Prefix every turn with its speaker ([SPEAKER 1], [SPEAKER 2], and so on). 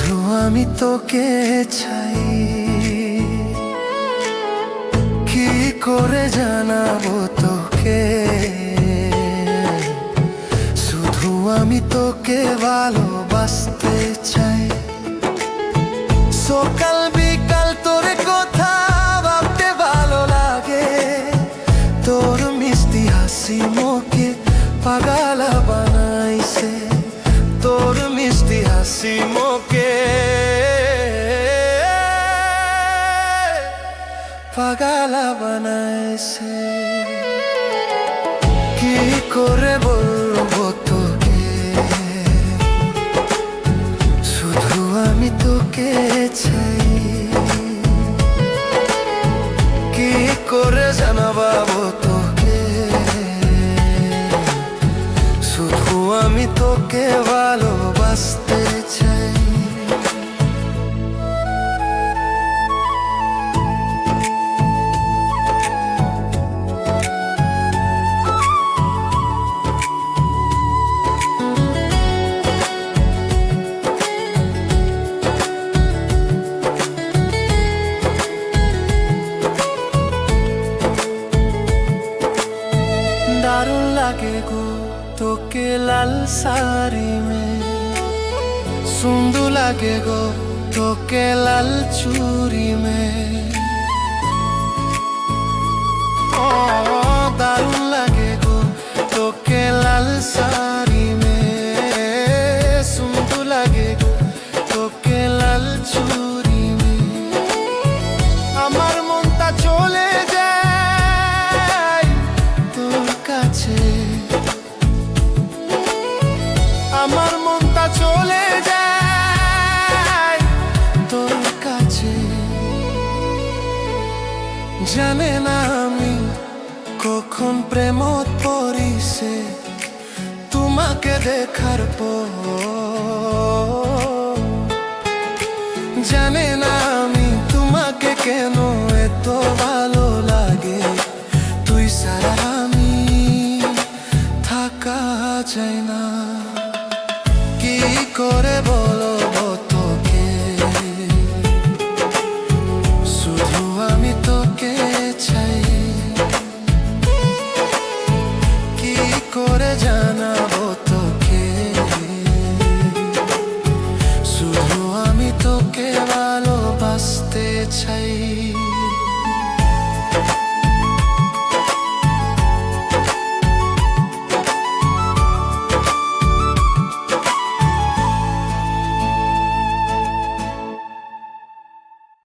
[SPEAKER 1] শুধু আমি তোকে চাই। কি করে জানাবো তোকে, শুধু আমি তোকে ভালোবাসতে চাই। সকাল বিকাল তোর কথা ভাবতে ভালো লাগে, তোর মিষ্টি হাসি মোকে পাগল বানাইছে, তোর মিষ্টি হাসি মোকে পাগল বানাইছে। কি করে বলবো তোকে, শুধু আমি তোকে চাই। কি করে জানাবো তোকে, শুধু আমি তোকে ভালোবাসতে চাই। दारुण लागे गो तोके लाल साड़ी में, सुंदर लागे गो तोके लाल चूड़ी में। ओ दारुण लागे गो तोके लाल साड़ी में, सुंदर लागे गो तोके लाल चूड़ी में। আমার মনটা চলে যায় তোর কাছে, আমার মনটা চলে যায় তোর কাছে। জানে না আমি কখন প্রেমত পড়িছে তোমাকে দেখার পর, জানে না আমি তোমাকে কেন এত ভালো লাগে, তুই ছাড়া আমি থাকা যায় না। কি করে বলবো তোকে, শুধু আমি তোকে চাই। কি করে জানাবো তোকে, শুধু আমি তোকে ভালোবাসতে চাই।